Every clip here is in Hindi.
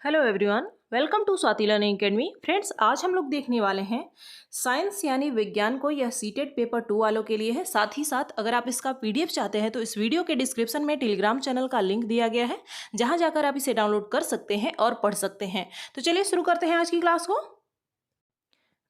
Hello everyone, welcome to Swati learning academy. Friends, आज हम लोग देखने वाले हैं साइंस यानी विज्ञान को। यह सीटेट पेपर 2 वालों के लिए है। साथ ही साथ अगर आप इसका पीडीएफ चाहते हैं तो इस वीडियो के डिस्क्रिप्शन में टेलीग्राम चैनल का लिंक दिया गया है, जहां जाकर आप इसे डाउनलोड कर सकते हैं और पढ़ सकते हैं। तो चलिए शुरू करते हैं आज की क्लास को।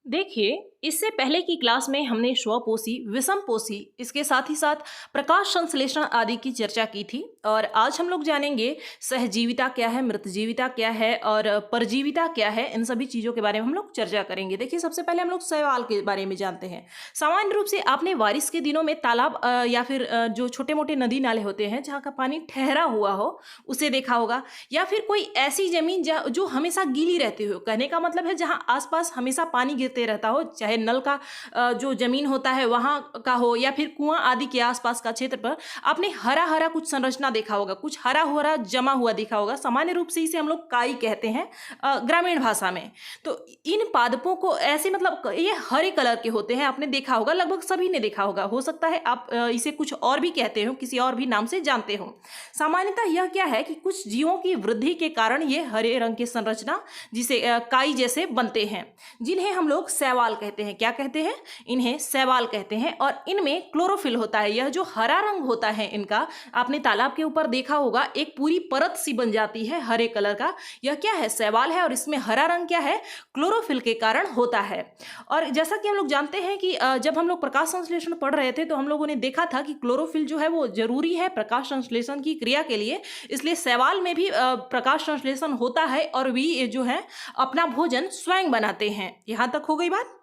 देखिए, इससे पहले की क्लास में हमने स्वपोषी, विषमपोषी, इसके साथ ही साथ प्रकाश संश्लेषण आदि की चर्चा की थी। और आज हम लोग जानेंगे सहजीविता क्या है, मृतजीविता क्या है और परजीविता क्या है। इन सभी चीज़ों के बारे में हम लोग चर्चा करेंगे। देखिए, सबसे पहले हम लोग शैवाल के बारे में जानते हैं। सामान्य रूप से आपने बारिश के दिनों में तालाब या फिर जो छोटे मोटे नदी नाले होते हैं जहाँ का पानी ठहरा हुआ हो, उसे देखा होगा। या फिर कोई ऐसी जमीन जो हमेशा गीली रहती हो, कहने का मतलब है जहाँ आसपास हमेशा पानी गिरते रहता हो, चाहे नल का जो जमीन होता है वहाँ का हो या फिर कुआं आदि के आसपास का क्षेत्र पर आपने हरा हरा कुछ संरचना देखा होगा, कुछ हरा हरा जमा हुआ देखा होगा। सामान्य रूप से इसे हम लोग काई कहते हैं ग्रामीण भाषा में। तो इन पादपों को ऐसे मतलब ये हरे कलर के होते हैं, आपने देखा होगा, लगभग सभी ने देखा होगा। हो सकता है आप इसे कुछ और भी कहते हो, किसी और भी नाम से जानते हो। सामान्यतः यह क्या है कि कुछ जीवों की वृद्धि के कारण ये हरे रंग की संरचना जिसे काई जैसे बनते हैं, जिन्हें हम लोग शैवाल कहते हैं। क्या कहते हैं? इन्हें शैवाल कहते हैं। और इनमें क्लोरोफिल होता है। यह जो हरा रंग होता है इनका, आपने तालाब के ऊपर देखा होगा, एक पूरी परत सी बन जाती है हरे कलर का। यह क्या है? शैवाल है। और इसमें हरा रंग क्या है? क्लोरोफिल के कारण होता है। और जैसा कि हम लोग जानते हैं कि जब हम लोग प्रकाश संश्लेषण पढ़ रहे थे तो हम लोगों ने देखा था कि क्लोरोफिल जो है वो जरूरी है प्रकाश संश्लेषण की क्रिया के लिए। इसलिए शैवाल में भी प्रकाश संश्लेषण होता है और वे ये जो है अपना भोजन स्वयं बनाते हैं। यहां तक हो गई बात।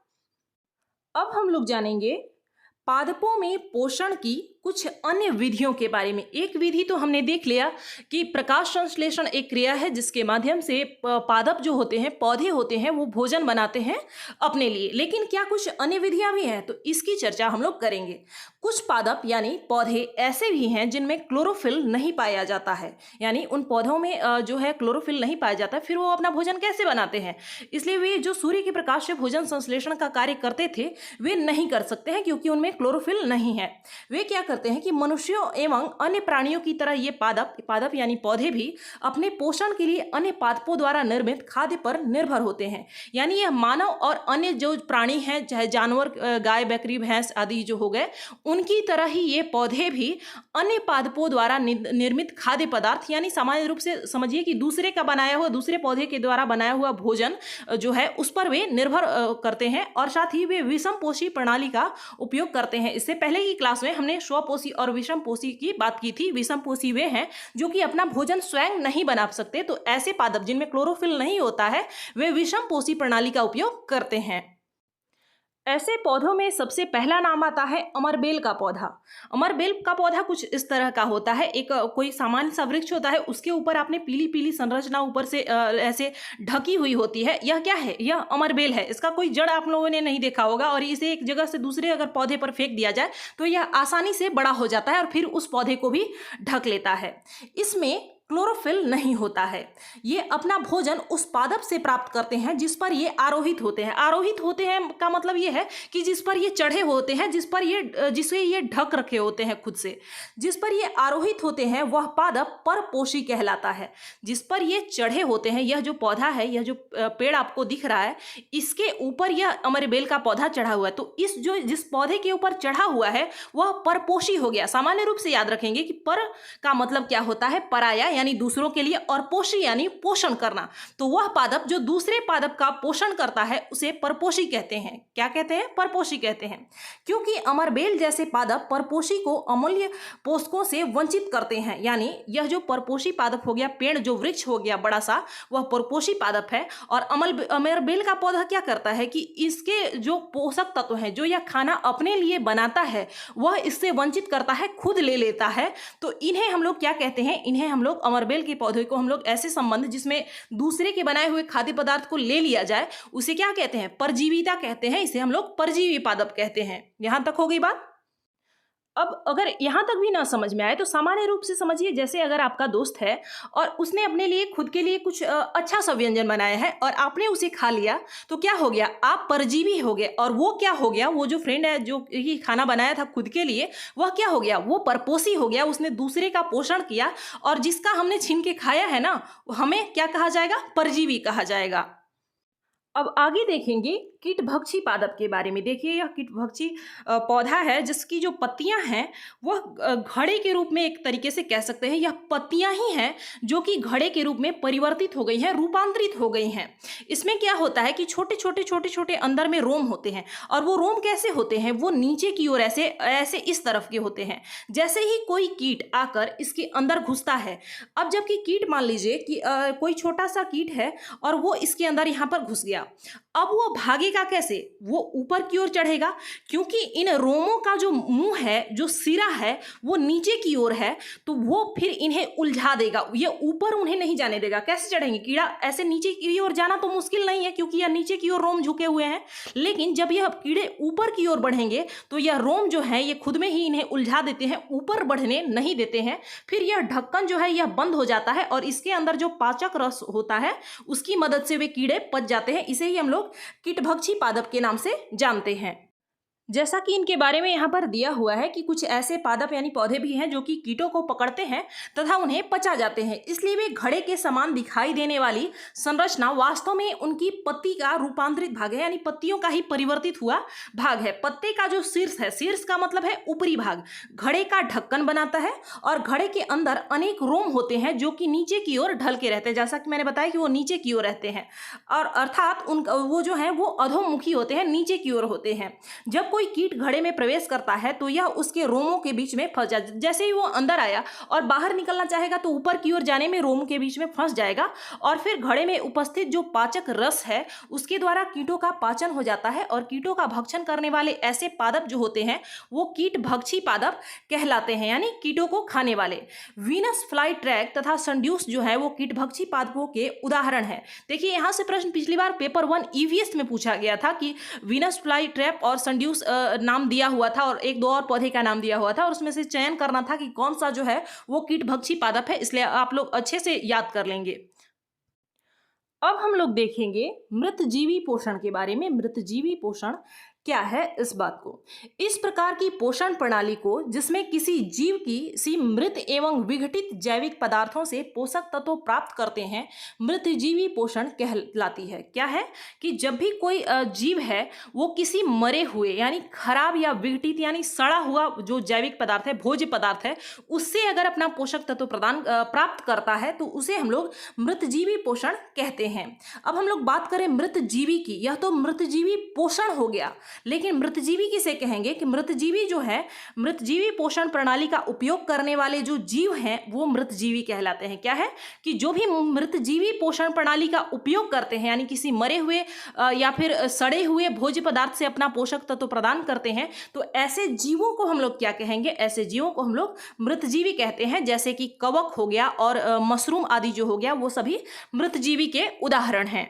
अब हम लोग जानेंगे पादपों में पोषण की कुछ अन्य विधियों के बारे में। एक विधि तो हमने देख लिया कि प्रकाश संश्लेषण एक क्रिया है जिसके माध्यम से पादप जो होते हैं, पौधे होते हैं, वो भोजन बनाते हैं अपने लिए। लेकिन क्या कुछ अन्य विधियां भी हैं? तो इसकी चर्चा हम लोग करेंगे। कुछ पादप यानी पौधे ऐसे भी हैं जिनमें क्लोरोफिल नहीं पाया जाता है, यानी उन पौधों में जो है क्लोरोफिल नहीं पाया जाता, फिर वो अपना भोजन कैसे बनाते हैं? इसलिए वे जो सूर्य के प्रकाश से भोजन संश्लेषण का कार्य करते थे वे नहीं कर सकते हैं, क्योंकि उनमें क्लोरोफिल नहीं है। वे क्या करते हैं कि मनुष्यों एवं अन्य प्राणियों की तरह ये पादप यानी पौधे भी अपने पोषण के लिए अन्य पादपों द्वारा निर्मित खाद्य पर निर्भर होते हैं। यानी यह मानव और अन्य जो प्राणी हैं, चाहे जानवर, गाय, बकरी, भैंस आदि जो हो गए, उनकी तरह ही ये पौधे भी अन्य पादपों द्वारा निर्मित खाद्य पदार्थ, यानी सामान्य रूप से समझिए कि दूसरे का बनाया हुआ, दूसरे पौधे के द्वारा बनाया हुआ भोजन जो है उस पर वे निर्भर करते हैं। और साथ ही वे विषमपोषी प्रणाली का उपयोग करते हैं। इससे पहले की क्लास में हमने स्वपोषी और विषमपोषी की बात की थी। विषमपोषी वे हैं जो कि अपना भोजन स्वयं नहीं बना सकते, तो ऐसे पादप जिनमें क्लोरोफिल नहीं होता है वे विषमपोषी प्रणाली का उपयोग करते हैं। ऐसे पौधों में सबसे पहला नाम आता है अमरबेल का पौधा। अमरबेल का पौधा कुछ इस तरह का होता है। एक कोई सामान्य सा वृक्ष होता है, उसके ऊपर आपने पीली पीली संरचना ऊपर से ऐसे ढकी हुई होती है। यह क्या है? यह अमरबेल है। इसका कोई जड़ आप लोगों ने नहीं देखा होगा, और इसे एक जगह से दूसरे अगर पौधे पर फेंक दिया जाए तो यह आसानी से बड़ा हो जाता है और फिर उस पौधे को भी ढक लेता है। इसमें क्लोरोफिल नहीं होता है। ये अपना भोजन उस पादप से प्राप्त करते हैं जिस पर ये आरोहित होते हैं। आरोहित होते हैं का मतलब ये है कि जिस पर ये चढ़े होते हैं, जिसे ये ढक रखे होते हैं खुद से। जिस पर ये आरोहित होते हैं वह पादप परपोषी कहलाता है। जिस पर ये चढ़े होते हैं, यह जो पौधा है, यह जो पेड़ आपको दिख रहा है, इसके ऊपर यह अमरबेल का पौधा चढ़ा हुआ है। तो जिस पौधे के ऊपर चढ़ा हुआ है वह परपोषी हो गया। सामान्य रूप से याद रखेंगे कि पर का मतलब क्या होता है? पराया यानी दूसरों के लिए, और पोषी यानी पोषण करना। तो वह पादप जो दूसरे पादप का पोषण करता है उसे परपोषी कहते हैं। क्या कहते हैं? परपोषी कहते हैं। क्योंकि अमरबेल जैसे पादप परपोषी को अमूल्य पोषकों से वंचित करते हैं। यानी यह जो परपोषी पादप हो गया, पेड़ जो वृक्ष हो गया बड़ा सा, वह परपोषी पादप है। और अमरबेल का पौधा क्या करता है कि इसके जो पोषक तत्व हैं, जो यह खाना अपने लिए बनाता है, वह इससे वंचित करता है, खुद ले लेता है। तो इन्हें हम लोग क्या कहते हैं? इन्हें हम लोग अमरबेल के पौधे को हम लोग ऐसे संबंध जिसमें दूसरे के बनाए हुए खाद्य पदार्थ को ले लिया जाए, उसे क्या कहते हैं? परजीविता कहते हैं। इसे हम लोग परजीवी पादप कहते हैं। यहां तक हो गई बात। अब अगर यहाँ तक भी ना समझ में आए तो सामान्य रूप से समझिए, जैसे अगर आपका दोस्त है और उसने अपने लिए खुद के लिए कुछ अच्छा सा व्यंजन बनाया है और आपने उसे खा लिया, तो क्या हो गया, आप परजीवी हो गए। और वो क्या हो गया, वो जो फ्रेंड है जो ये खाना बनाया था खुद के लिए, वह क्या हो गया, वो परपोषी हो गया, उसने दूसरे का पोषण किया और जिसका हमने छीन के खाया है ना, हमें क्या कहा जाएगा, परजीवी कहा जाएगा। अब आगे देखेंगे कीटभक्षी पादप के बारे में। देखिए यह कीटभक्षी पौधा है जिसकी जो पत्तियां हैं वह घड़े के रूप में, एक तरीके से कह सकते हैं यह पत्तियां ही हैं जो कि घड़े के रूप में परिवर्तित हो गई हैं, रूपांतरित हो गई हैं। इसमें क्या होता है कि छोटे छोटे छोटे छोटे अंदर में रोम होते हैं, और वो रोम कैसे होते हैं, वो नीचे की ओर ऐसे ऐसे इस तरफ के होते हैं। जैसे ही कोई कीट आकर इसके अंदर घुसता है, अब जबकि कीट मान लीजिए कि कोई छोटा सा कीट है और वो इसके अंदर यहाँ पर घुस गया, अब वो भागेगा कैसे, वो ऊपर की ओर चढ़ेगा, क्योंकि इन रोमों का जो मुंह है, जो सिरा है, वो नीचे की ओर है, तो वो फिर इन्हें उलझा देगा, ये ऊपर उन्हें नहीं जाने देगा। कैसे चढ़ेंगे, कीड़ा ऐसे नीचे की ओर जाना तो मुश्किल नहीं है क्योंकि यह नीचे की ओर रोम झुके हुए हैं, लेकिन जब यह कीड़े ऊपर की ओर बढ़ेंगे तो यह रोम जो है ये खुद में ही इन्हें उलझा देते हैं, ऊपर बढ़ने नहीं देते हैं। फिर यह ढक्कन जो है यह बंद हो जाता है और इसके अंदर जो पाचक रस होता है उसकी मदद से वे कीड़े पच जाते हैं। इसे ही हम लोग कीटभक्षी पादप के नाम से जानते हैं। जैसा कि इनके बारे में यहाँ पर दिया हुआ है कि कुछ ऐसे पादप यानी पौधे भी हैं जो कि कीटों को पकड़ते हैं तथा उन्हें पचा जाते हैं, इसलिए वे घड़े के समान दिखाई देने वाली संरचना वास्तव में उनकी पत्ती का रूपांतरित भाग है, यानी पत्तियों का ही परिवर्तित हुआ भाग है। पत्ते का जो शीर्ष है, शीर्ष का मतलब है ऊपरी भाग, घड़े का ढक्कन बनाता है और घड़े के अंदर अनेक रोम होते हैं जो कि नीचे की ओर ढल के रहते हैं। जैसा कि मैंने बताया कि वो नीचे की ओर रहते हैं, और अर्थात उन वो जो है वो अधोमुखी होते हैं, नीचे की ओर होते हैं। जब कोई कीट घड़े में प्रवेश करता है तो यह उसके रोमों के बीच में फंस जाता है। जैसे ही वो अंदर आया और बाहर निकलना चाहेगा तो ऊपर की ओर जाने में रोम के बीच में फंस जाएगा, और फिर घड़े में उपस्थित जो पाचक रस है उसके द्वारा कीटों का पाचन हो जाता है, और कीटों का भक्षण करने वाले ऐसे पादप जो होते हैं वो कीट भक्षी पादप कहलाते हैं, यानी कीटों को खाने वाले। वीनस फ्लाई ट्रैप तथा संड्यूस जो है वो कीट भक्षी पादपों के उदाहरण है। देखिए यहाँ से प्रश्न पिछली बार पेपर 1 ईवीएस में पूछा गया था कि वीनस फ्लाई ट्रैप और संड्यूस नाम दिया हुआ था और एक दो और पौधे का नाम दिया हुआ था, और उसमें से चयन करना था कि कौन सा जो है वो कीटभक्षी पादप है, इसलिए आप लोग अच्छे से याद कर लेंगे। अब हम लोग देखेंगे मृतजीवी पोषण के बारे में। मृतजीवी पोषण क्या है इस बात को, इस प्रकार की पोषण प्रणाली को जिसमें किसी जीव की सी मृत एवं विघटित जैविक पदार्थों से पोषक तत्व प्राप्त करते हैं, मृतजीवी पोषण कहलाती है। क्या है कि जब भी कोई जीव है वो किसी मरे हुए यानी खराब या विघटित यानी सड़ा हुआ जो जैविक पदार्थ है, भोज्य पदार्थ है, उससे अगर अपना पोषक तत्व प्राप्त करता है तो उसे हम लोग मृतजीवी पोषण कहते हैं। अब हम लोग बात करें मृतजीवी की, यह तो मृतजीवी पोषण हो गया, लेकिन मृतजीवी किसे कहेंगे कि मृतजीवी जो है, मृतजीवी पोषण प्रणाली का उपयोग करने वाले जो जीव हैं वो मृतजीवी कहलाते हैं। क्या है कि जो भी मृतजीवी पोषण प्रणाली का उपयोग करते हैं, यानी किसी मरे हुए या फिर सड़े हुए भोज्य पदार्थ से अपना पोषक तत्व प्रदान करते हैं, तो ऐसे जीवों को हम लोग क्या कहेंगे, ऐसे जीवों को हम लोग मृतजीवी कहते हैं। जैसे कि कवक हो गया और मशरूम आदि जो हो गया, वो सभी मृतजीवी के उदाहरण हैं।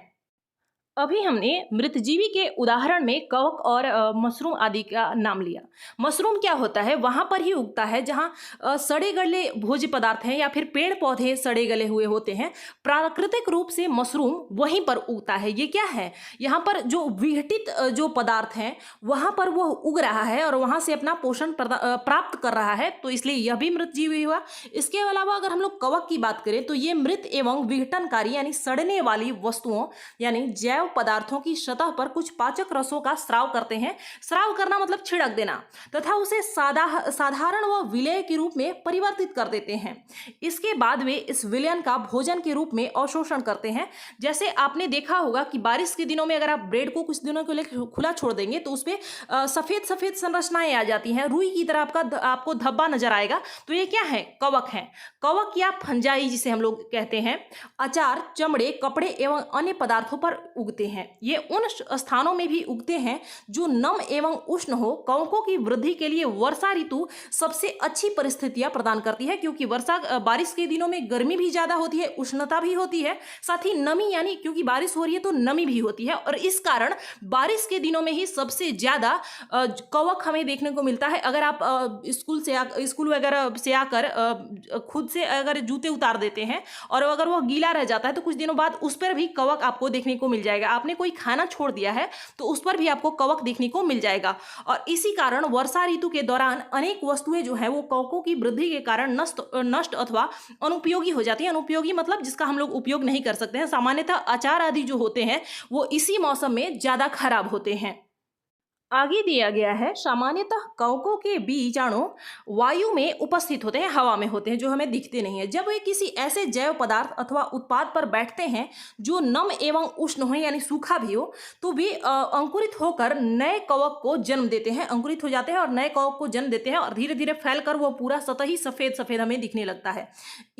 अभी हमने मृतजीवी के उदाहरण में कवक और मशरूम आदि का नाम लिया। मशरूम क्या होता है, वहाँ पर ही उगता है जहाँ सड़े गले भोज्य पदार्थ हैं या फिर पेड़ पौधे सड़े गले हुए होते हैं। प्राकृतिक रूप से मशरूम वहीं पर उगता है। ये क्या है, यहाँ पर जो विघटित जो पदार्थ हैं वहाँ पर वो उग रहा है और वहाँ से अपना पोषण प्राप्त कर रहा है, तो इसलिए यह भी मृतजीवी हुआ। इसके अलावा अगर हम लोग कवक की बात करें तो ये मृत एवं विघटनकारी यानी सड़ने वाली वस्तुओं यानी जैव पदार्थों की सतह पर कुछ पाचक रसों का स्राव करते हैं। स्राव करना मतलब छिड़क देना, तथा उसे साधारण व विलेय के रूप में परिवर्तित कर देते हैं। इसके बाद वे इस विलयन का भोजन के रूप में अवशोषण करते हैं। जैसे आपने देखा होगा कि बारिश के दिनों में अगर आप ब्रेड को कुछ दिनों के लिए खुला छोड़ देंगे तो उसमें सफेद सफेद संरचनाएं आ जाती हैं, रुई की तरह आपको धब्बा नजर आएगा, तो ये क्या है, कवक है। कवक या फंजाई जिसे हम लोग कहते हैं, अचार, चमड़े, कपड़े एवं अन्य पदार्थों पर उगते उगते हैं। ये उन स्थानों में भी उगते हैं जो नम एवं उष्ण हो। कवकों की वृद्धि के लिए वर्षा ऋतु सबसे अच्छी परिस्थितियां प्रदान करती है, क्योंकि बारिश के दिनों में गर्मी भी ज्यादा होती है, उष्णता भी होती है, साथ ही नमी, यानी क्योंकि बारिश हो रही है तो नमी भी होती है, और इस कारण बारिश के दिनों में ही सबसे ज्यादा कवक हमें देखने को मिलता है। अगर आप स्कूल वगैरह से आकर खुद से अगर जूते उतार देते हैं और अगर वो गीला रह जाता है तो कुछ दिनों बाद उस पर भी कवक आपको देखने को मिल जाएगा। आपने कोई खाना छोड़ दिया है तो उस पर भी आपको कवक देखने को मिल जाएगा। और इसी कारण वर्षा ऋतु के दौरान अनेक वस्तुएं जो है वो कवकों की वृद्धि के कारण नष्ट अथवा अनुपयोगी हो जाती है। अनुपयोगी मतलब जिसका हम लोग उपयोग नहीं कर सकते हैं। सामान्यतः अचार आदि जो होते हैं वो इसी मौसम में ज्यादा खराब होते हैं। आगे दिया गया है, सामान्यतः कवकों के बीजाणु वायु में उपस्थित होते हैं, हवा में होते हैं, जो हमें दिखते नहीं है। जब वे किसी ऐसे जैव पदार्थ अथवा उत्पाद पर बैठते हैं जो नम एवं उष्ण हो, यानी सूखा भी हो, तो वे अंकुरित होकर नए कवक को जन्म देते हैं, अंकुरित हो जाते हैं और नए कवक को जन्म देते हैं, और धीरे धीरे फैलकर वो पूरा सतही सफेद सफेद हमें दिखने लगता है।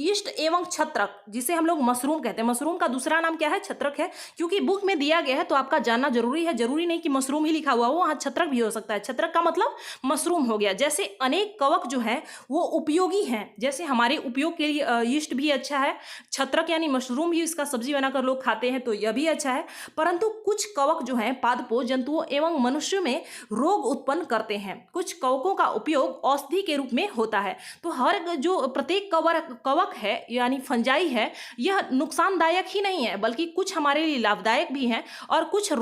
ईस्ट एवं छत्रक, जिसे हम लोग मशरूम कहते हैं, मशरूम का दूसरा नाम क्या है? छत्रक है, क्योंकि बुक में दिया गया है तो आपका जानना जरूरी है। जरूरी नहीं कि मशरूम ही लिखा हुआ हो, छत्रक भी हो सकता है। छत्रक का मतलब मशरूम हो गया। जैसे अनेक कवक जो है वो उपयोगी हैं, जैसे हमारे उपयोग के लिए यीस्ट भी अच्छा है, छत्रक यानी मशरूम भी इसका सब्जी बनाकर लोग खाते हैं तो यह भी अच्छा है। परंतु कुछ कवक जो हैं पादपों, जंतुओं एवं मनुष्य में रोग उत्पन्न करते हैं। कुछ कवकों का उपयोग औषधि के रूप में होता है। तो हर जो प्रत्येक कवक है यानी फंजाई है, यह नुकसानदायक ही नहीं है बल्कि कुछ हमारे लिए लाभदायक भी है, और कुछ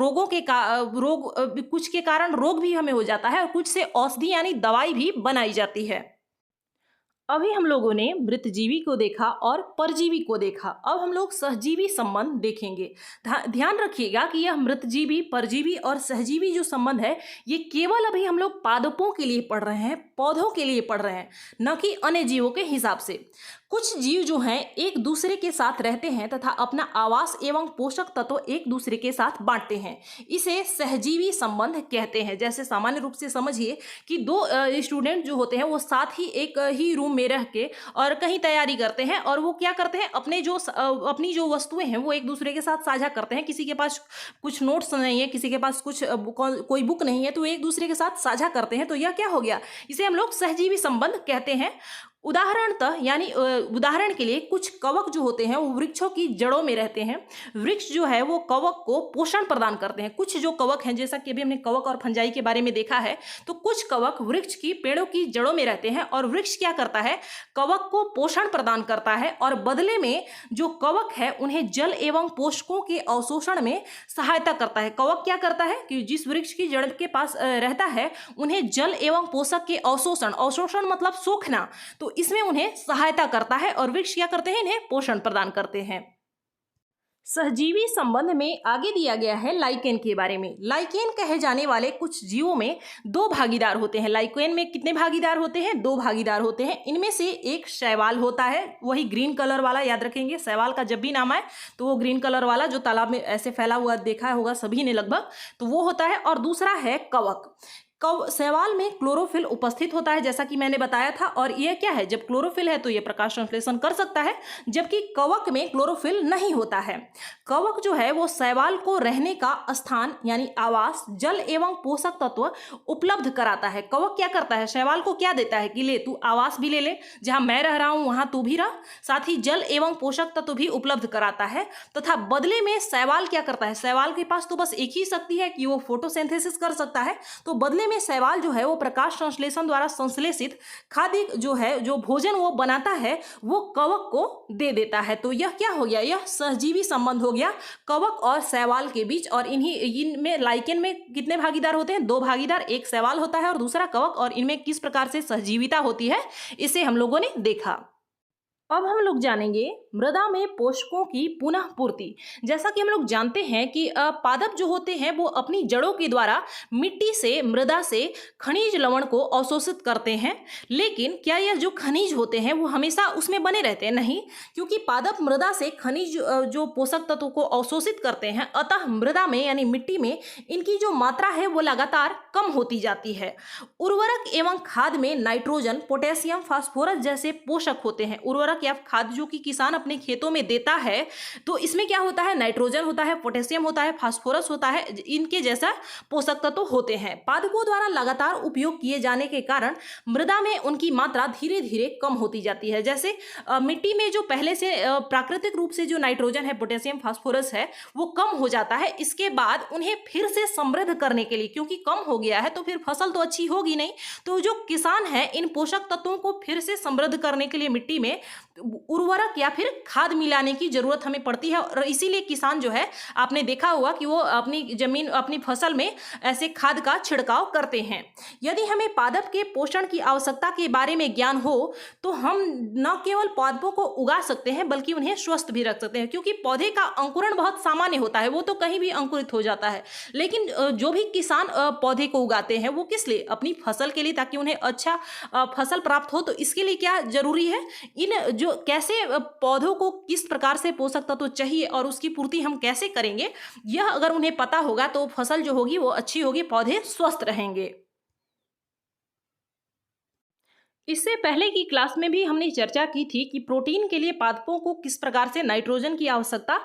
कुछ के कारण रोग भी हमें हो जाता है, और कुछ से औषधि यानी दवाई भी बनाई जाती है। अभी हम लोगों ने मृतजीवी को देखा और परजीवी को देखा। अब हम लोग सहजीवी संबंध देखेंगे। ध्यान रखिएगा कि यह मृतजीवी, परजीवी और सहजीवी जो संबंध है ये केवल अभी हम लोग पादपों के लिए पढ़ रहे हैं, पौधों के लिए पढ़ रहे हैं, न कि अन्य जीवों के हिसाब से। कुछ जीव जो हैं एक दूसरे के साथ रहते हैं तथा अपना आवास एवं पोषक तत्व एक दूसरे के साथ बांटते हैं। इसे सहजीवी संबंध कहते हैं। जैसे सामान्य रूप से समझिए कि दो स्टूडेंट जो होते हैं वो साथ ही एक ही रूम में रह के और कहीं तैयारी करते हैं, और वो क्या करते हैं, अपनी जो वस्तुएं हैं वो एक दूसरे के साथ साझा करते हैं। किसी के पास कुछ नोट्स नहीं है, किसी के पास कोई बुक नहीं है, तो एक दूसरे के साथ साझा करते हैं। तो यह क्या हो गया, इसे हम लोग सहजीवी संबंध कहते हैं। उदाहरण के लिए कुछ कवक जो होते हैं वो वृक्षों की जड़ों में रहते हैं। वृक्ष जो है वो कवक को पोषण प्रदान करते हैं। कुछ जो कवक हैं, जैसा कि अभी हमने कवक और फंजाई के बारे में देखा है, तो कुछ कवक वृक्ष की पेड़ों की जड़ों में रहते हैं, और वृक्ष क्या करता है, कवक को पोषण प्रदान करता है, और बदले में जो कवक है उन्हें जल एवं पोषकों के अवशोषण में सहायता करता है। कवक क्या करता है कि जिस वृक्ष की जड़ के पास रहता है उन्हें जल एवं पोषक के अवशोषण मतलब सोखना, तो इसमें उन्हें सहायता करता है, और वृक्ष क्या करते हैं, इन्हें पोषण प्रदान करते हैं। सहजीवी संबंध में आगे दिया गया है लाइकेन के बारे में। लाइकेन कहे जाने वाले कुछ जीवों में दो भागीदार होते हैं। लाइकेन में कितने भागीदार होते हैं? दो भागीदार होते हैं। इनमें से एक शैवाल होता है, वही ग्रीन कलर वाला, याद रखेंगे शैवाल का जब भी नाम आए तो वो ग्रीन कलर वाला जो तालाब में ऐसे फैला हुआ देखा होगा सभी ने लगभग, तो वो होता है। और दूसरा है कवक। शैवाल में क्लोरोफिल उपस्थित होता है, जैसा कि मैंने बताया था। और यह क्या है, जब क्लोरोफिल है तो यह प्रकाश संश्लेषण कर सकता है, जबकि कवक में क्लोरोफिल नहीं होता है। कवक जो है वो शैवाल को रहने का स्थान यानी आवास, जल एवं पोषक तत्व उपलब्ध कराता है। कवक क्या करता है, शैवाल को क्या देता है कि ले तू आवास भी ले ले, जहां मैं रह रहा हूं वहां तू भी रह, साथ ही जल एवं पोषक तत्व भी उपलब्ध कराता है। तथा बदले में शैवाल क्या करता है, शैवाल के पास तो बस एक ही शक्ति है कि वो फोटोसिंथेसिस कर सकता है, तो बदले में शैवाल जो है वो प्रकाश संश्लेषण द्वारा संश्लेषित खाद्य जो है, जो भोजन वो बनाता है, वो कवक को दे देता है। तो यह क्या हो गया, यह सहजीवी संबंध हो गया कवक और शैवाल के बीच। और इनमें लाइकेन में कितने भागीदार होते हैं? दो भागीदार, एक शैवाल होता है और दूसरा कवक। और इनमें किस प्रकार से सहजीविता होती है इसे हम लोगों ने देखा। अब हम लोग जानेंगे मृदा में पोषकों की पुनः पूर्ति। जैसा कि हम लोग जानते हैं कि पादप जो होते हैं वो अपनी जड़ों के द्वारा मिट्टी से, मृदा से खनिज लवण को अवशोषित करते हैं। लेकिन क्या यह जो खनिज होते हैं वो हमेशा उसमें बने रहते हैं? नहीं, क्योंकि पादप मृदा से खनिज जो पोषक तत्वों को अवशोषित करते हैं, अतः मृदा में यानी मिट्टी में इनकी जो मात्रा है वो लगातार कम होती जाती है। उर्वरक एवं खाद में नाइट्रोजन, पोटेशियम, फास्फोरस जैसे पोषक होते हैं। उर्वरक या खाद जो कि किसान अपने खेतों में देता है तो इसमें क्या होता है, नाइट्रोजन होता है, पोटेशियम होता है, फास्फोरस होता है, इनके जैसा पोषक तत्व होते हैं। पादपों द्वारा लगातार उपयोग किए जाने के कारण मृदा में उनकी मात्रा धीरे धीरे कम होती जाती है। जैसे मिट्टी में जो पहले से प्राकृतिक रूप से जो नाइट्रोजन है, पोटेशियम, फास्फोरस है, वो कम हो जाता है। इसके बाद उन्हें फिर से समृद्ध करने के लिए, क्योंकि कम हो गया है तो फिर फसल तो अच्छी होगी नहीं, तो जो किसान है इन पोषक तत्वों को फिर से समृद्ध करने के लिए मिट्टी में उर्वरक या फिर खाद मिलाने की जरूरत हमें पड़ती है। और इसीलिए किसान जो है, आपने देखा होगा कि वो अपनी जमीन, अपनी फसल में ऐसे खाद का छिड़काव करते हैं। यदि हमें पादप के पोषण की आवश्यकता के बारे में ज्ञान हो तो हम न केवल पौधों को उगा सकते हैं बल्कि उन्हें स्वस्थ भी रख सकते हैं, क्योंकि पौधे का अंकुरण बहुत सामान्य होता है, वो तो कहीं भी अंकुरित हो जाता है। लेकिन जो भी किसान पौधे को उगाते हैं वो किस लिए, अपनी फसल के लिए, ताकि उन्हें अच्छा फसल प्राप्त हो। तो इसके लिए क्या जरूरी है, इन जो कैसे पौधों को किस प्रकार से पोषक तत्व चाहिए और उसकी पूर्ति हम कैसे करेंगे, यह अगर उन्हें पता होगा तो फसल जो होगी वो अच्छी होगी, पौधे स्वस्थ रहेंगे। इससे पहले की क्लास में भी हमने चर्चा की थी कि प्रोटीन के लिए पादपों को किस प्रकार से नाइट्रोजन की आवश्यकता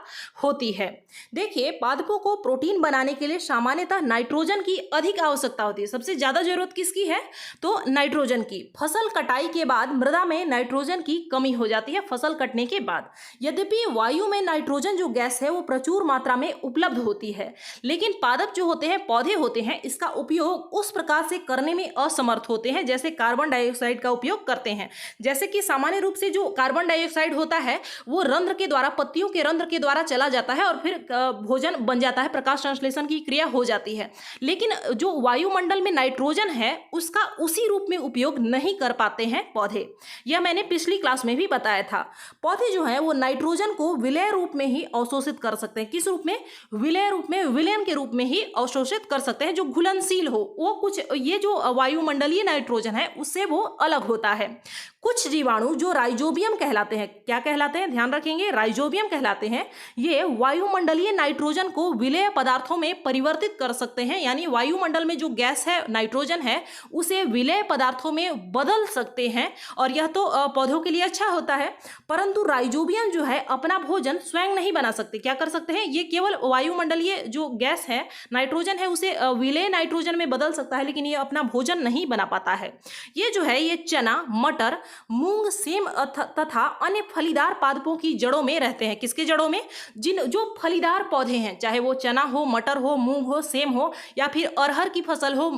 होती है। देखिए, पादपों को प्रोटीन बनाने के लिए सामान्यतः नाइट्रोजन की अधिक आवश्यकता होती है। सबसे ज़्यादा जरूरत किसकी है, तो नाइट्रोजन की। फसल कटाई के बाद मृदा में नाइट्रोजन की कमी हो जाती है, फसल कटने के बाद। यद्यपि वायु में नाइट्रोजन जो गैस है वो प्रचुर मात्रा में उपलब्ध होती है, लेकिन पादप जो होते हैं, पौधे होते हैं, इसका उपयोग उस प्रकार से करने में असमर्थ होते हैं जैसे कार्बन डाइऑक्साइड उपयोग करते हैं। जैसे कि सामान्य रूप से जो कार्बन डाइऑक्साइड होता है वो रंध्र के द्वारा, पत्तियों के रंध्र के द्वारा चला जाता है और फिर भोजन बन जाता है, प्रकाश संश्लेषण की क्रिया हो जाती है। लेकिन जो वायुमंडल में नाइट्रोजन है उसका उसी रूप में उपयोग नहीं कर पाते हैं पौधे। यह मैंने पिछली क्लास में भी बताया था। पौधे जो है वो नाइट्रोजन को विलय रूप में ही अवशोषित कर सकते हैं। किस रूप में, विलय रूप में, विलयन के रूप में ही अवशोषित कर सकते हैं, जो घुलनशील हो। वो कुछ, ये जो वायुमंडलीय नाइट्रोजन है उससे वो अलग होता है। कुछ जीवाणु जो राइजोबियम कहलाते हैं, क्या कहलाते हैं, ध्यान रखेंगे, राइजोबियम कहलाते हैं, ये वायुमंडलीय नाइट्रोजन को विलेय पदार्थों में परिवर्तित कर सकते हैं। यानी वायुमंडल में जो गैस है, नाइट्रोजन है, उसे विलेय पदार्थों में बदल सकते हैं। और यह तो पौधों के लिए अच्छा होता है, परंतु राइजोबियम जो है अपना भोजन स्वयं नहीं बना सकते। क्या कर सकते हैं, ये केवल वायुमंडलीय जो गैस है, नाइट्रोजन है, उसे विलेय नाइट्रोजन में बदल सकता है, लेकिन ये अपना भोजन नहीं बना पाता है। ये जो है, ये चना, मटर, मूंग, सेम तथा अन्य फलीदार पादपों की जड़ों में रहते हैं। किसके जड़ों में, जिन जो फलीदार पौधे हैं, चाहे वो चना हो, मटर हो, मूंग हो, सेम हो, या फिर अरहर की फसल हो,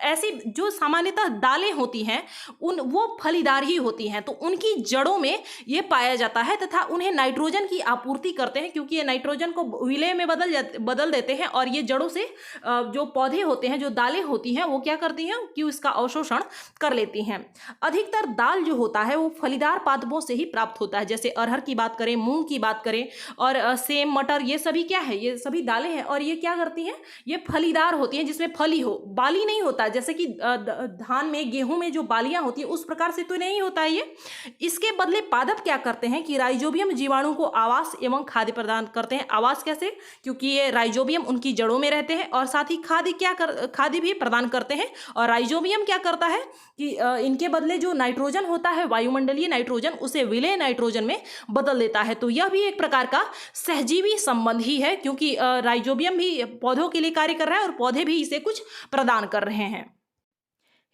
ऐसी जो सामान्यतः दालें होती हैं वो फलीदार ही होती हैं, तो उनकी जड़ों में ये पाया जाता है तथा उन्हें नाइट्रोजन की आपूर्ति करते हैं, क्योंकि ये नाइट्रोजन को विलेय में बदल देते हैं। और ये जड़ों से जो पौधे होते हैं, जो दालें होती हैं, वो क्या करती हैं कि उसका अवशोषण कर लेती हैं। अधिकतर दाल जो होता है वो फलीदार पादपों से ही प्राप्त होता है। जैसे अरहर की बात करें, मूंग की बात करें, और सेम, मटर, ये सभी क्या है, ये सभी दालें हैं। और ये क्या करती हैं, ये फलीदार होती हैं, जिसमें फली हो, बाली नहीं होता। जैसे कि धान में, गेहूं में जो बालियां होती हैं उस प्रकार से तो नहीं होता है ये। इसके बदले पादप क्या करते हैं कि राइजोबियम जीवाणु को आवास एवं खाद्य प्रदान करते हैं। आवास कैसे, क्योंकि ये राइजोबियम उनकी जड़ों में रहते हैं, और साथ ही खाद्य भी प्रदान करते हैं। और राइजोबियम क्या करता है कि इनके बदले जो नाइट्रोजन होता है, वायुमंडलीय नाइट्रोजन, उसे विलेय नाइट्रोजन में बदल देता है। तो यह भी एक प्रकार का सहजीवी संबंध ही है, क्योंकि राइजोबियम भी पौधों के लिए कार्य कर रहा है और पौधे भी इसे कुछ प्रदान कर रहे हैं।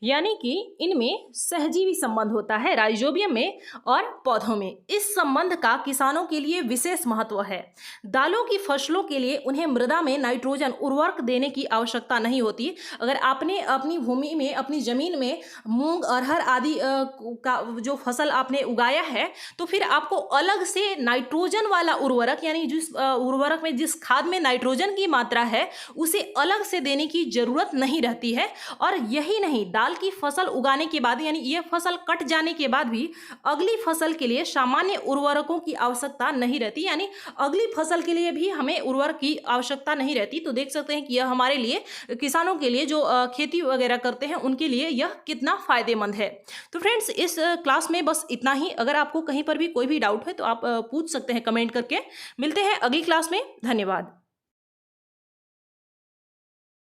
यानी कि इनमें सहजीवी संबंध होता है, राइजोबियम में और पौधों में। इस संबंध का किसानों के लिए विशेष महत्व है। दालों की फसलों के लिए उन्हें मृदा में नाइट्रोजन उर्वरक देने की आवश्यकता नहीं होती। अगर आपने अपनी भूमि में, अपनी जमीन में मूंग, अरहर आदि का जो फसल आपने उगाया है, तो फिर आपको अलग से नाइट्रोजन वाला उर्वरक, यानी जिस उर्वरक में, जिस खाद में नाइट्रोजन की मात्रा है, उसे अलग से देने की जरूरत नहीं रहती है। और यही नहीं, दाल की फसल उगाने के बाद, यानी ये फसल कट जाने के बाद भी अगली फसल के लिए सामान्य उर्वरकों की आवश्यकता नहीं रहती। यानी अगली फसल के लिए भी हमें उर्वरक की आवश्यकता नहीं रहती। तो देख सकते हैं कि यह हमारे लिए, किसानों के लिए, जो खेती वगैरह करते हैं उनके लिए यह कितना फायदेमंद है। तो फ्रेंड्स, इस क्लास में बस इतना ही। अगर आपको कहीं पर भी कोई भी डाउट है तो आप पूछ सकते हैं कमेंट करके। मिलते हैं अगली क्लास में। धन्यवाद।